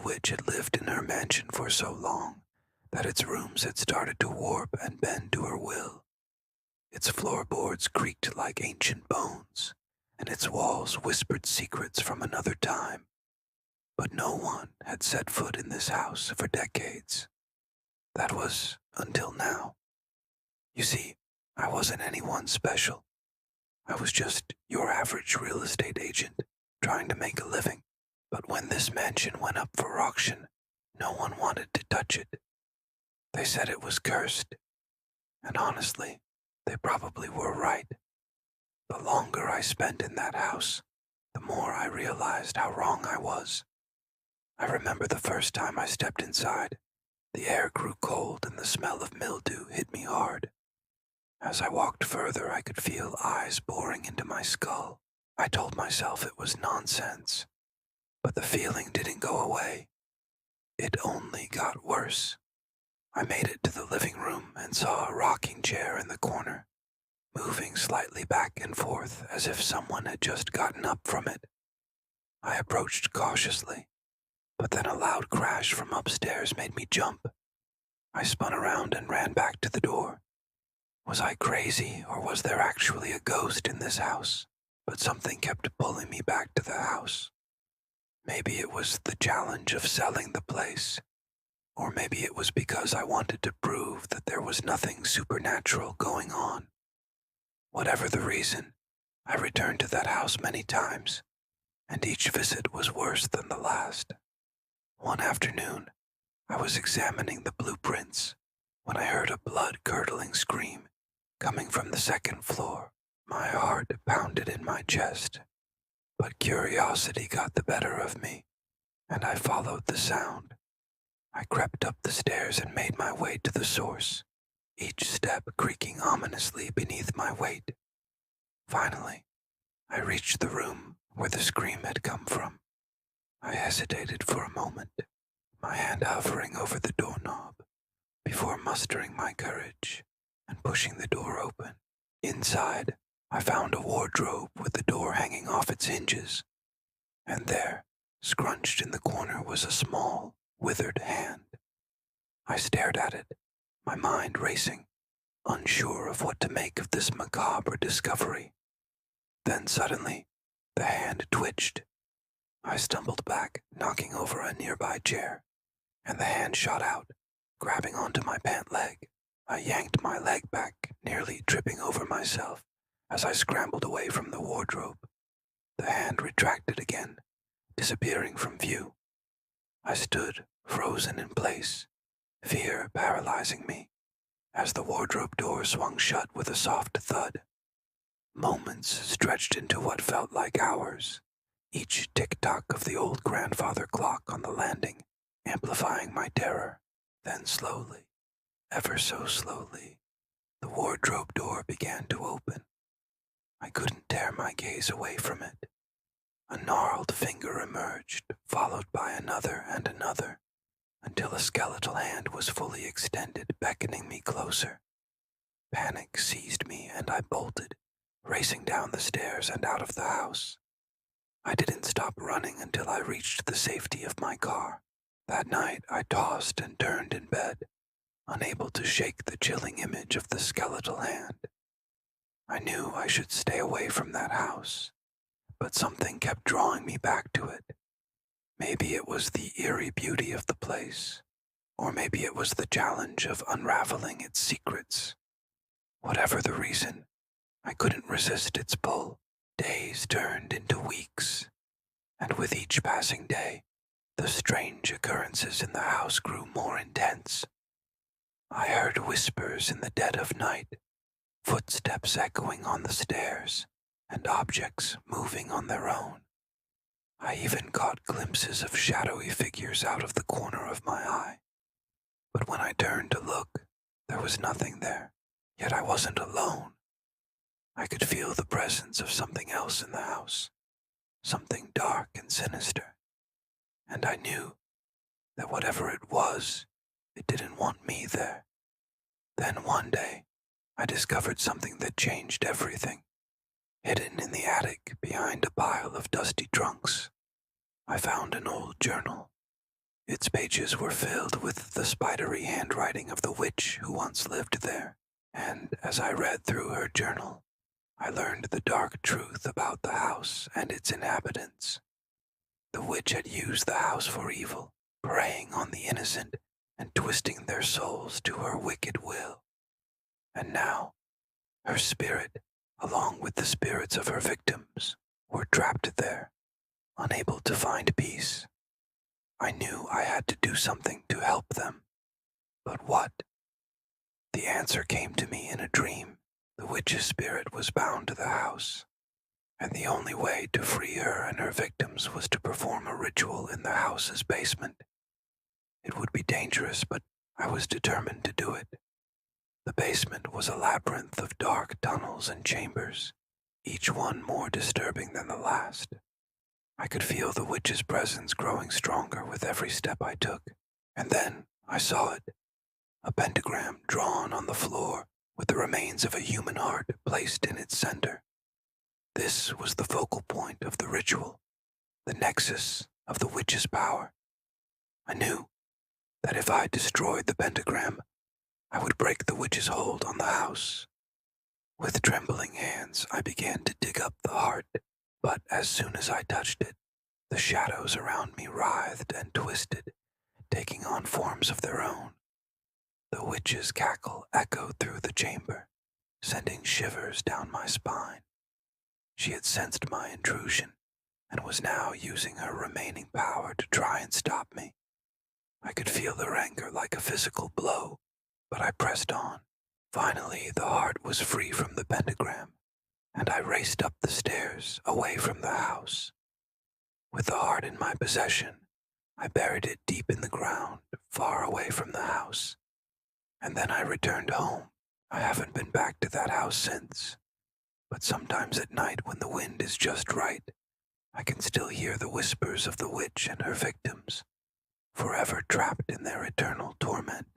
old witch had lived in her mansion for so long that its rooms had started to warp and bend to her will. Its floorboards creaked like ancient bones, and its walls whispered secrets from another time. But no one had set foot in this house for decades. That was until now. You see, I wasn't anyone special. I was just your average real estate agent trying to make a living. But when this mansion went up for auction, no one wanted to touch it. They said it was cursed. And honestly, they probably were right. The longer I spent in that house, the more I realized how wrong I was. I remember the first time I stepped inside. The air grew cold and the smell of mildew hit me hard. As I walked further, I could feel eyes boring into my skull. I told myself it was nonsense, but the feeling didn't go away. It only got worse. I made it to the living room and saw a rocking chair in the corner, moving slightly back and forth as if someone had just gotten up from it. I approached cautiously, but then a loud crash from upstairs made me jump. I spun around and ran back to the door. Was I crazy, or was there actually a ghost in this house? But something kept pulling me back to the house. Maybe it was the challenge of selling the place, or maybe it was because I wanted to prove that there was nothing supernatural going on. Whatever the reason, I returned to that house many times, and each visit was worse than the last. One afternoon, I was examining the blueprints when I heard a blood-curdling scream coming from the second floor. My heart pounded in my chest, but curiosity got the better of me, and I followed the sound. I crept up the stairs and made my way to the source, each step creaking ominously beneath my weight. Finally, I reached the room where the scream had come from. I hesitated for a moment, my hand hovering over the doorknob, before mustering my courage and pushing the door open. Inside, I found a wardrobe with the door hanging off its hinges, and there, scrunched in the corner, was a small, withered hand. I stared at it, my mind racing, unsure of what to make of this macabre discovery. Then suddenly, the hand twitched. I stumbled back, knocking over a nearby chair, and the hand shot out, grabbing onto my pant leg. I yanked my leg back, nearly tripping over myself as I scrambled away from the wardrobe. The hand retracted again, disappearing from view. I stood, frozen in place, fear paralyzing me, as the wardrobe door swung shut with a soft thud. Moments stretched into what felt like hours, each tick-tock of the old grandfather clock on the landing amplifying my terror. Then slowly, ever so slowly, the wardrobe door began to open. I couldn't tear my gaze away from it. A gnarled finger emerged, followed by another and another, until a skeletal hand was fully extended, beckoning me closer. Panic seized me and I bolted, racing down the stairs and out of the house. I didn't stop running until I reached the safety of my car. That night I tossed and turned in bed, unable to shake the chilling image of the skeletal hand. I knew I should stay away from that house, but something kept drawing me back to it. Maybe it was the eerie beauty of the place, or maybe it was the challenge of unraveling its secrets. Whatever the reason, I couldn't resist its pull. Days turned into weeks, and with each passing day, the strange occurrences in the house grew more intense. I heard whispers in the dead of night, footsteps echoing on the stairs, and objects moving on their own. I even caught glimpses of shadowy figures out of the corner of my eye. But when I turned to look, there was nothing there, yet I wasn't alone. I could feel the presence of something else in the house, something dark and sinister, and I knew that whatever it was, it didn't want me there. Then one day, I discovered something that changed everything. Hidden in the attic behind a pile of dusty trunks, I found an old journal. Its pages were filled with the spidery handwriting of the witch who once lived there, and as I read through her journal, I learned the dark truth about the house and its inhabitants. The witch had used the house for evil, preying on the innocent and twisting their souls to her wicked will. And now, her spirit, along with the spirits of her victims, were trapped there, unable to find peace. I knew I had to do something to help them. But what? The answer came to me in a dream. The witch's spirit was bound to the house, and the only way to free her and her victims was to perform a ritual in the house's basement. It would be dangerous, but I was determined to do it. The basement was a labyrinth of dark tunnels and chambers, each one more disturbing than the last. I could feel the witch's presence growing stronger with every step I took, and then I saw it. A pentagram drawn on the floor with the remains of a human heart placed in its center. This was the focal point of the ritual, the nexus of the witch's power. I knew that if I destroyed the pentagram, I would break the witch's hold on the house. With trembling hands, I began to dig up the heart, but as soon as I touched it, the shadows around me writhed and twisted, taking on forms of their own. The witch's cackle echoed through the chamber, sending shivers down my spine. She had sensed my intrusion and was now using her remaining power to try and stop me. I could feel their anger like a physical blow, but I pressed on. Finally, the heart was free from the pentagram, and I raced up the stairs away from the house. With the heart in my possession, I buried it deep in the ground, far away from the house. And then I returned home. I haven't been back to that house since. But sometimes at night when the wind is just right, I can still hear the whispers of the witch and her victims, forever trapped in their eternal torment.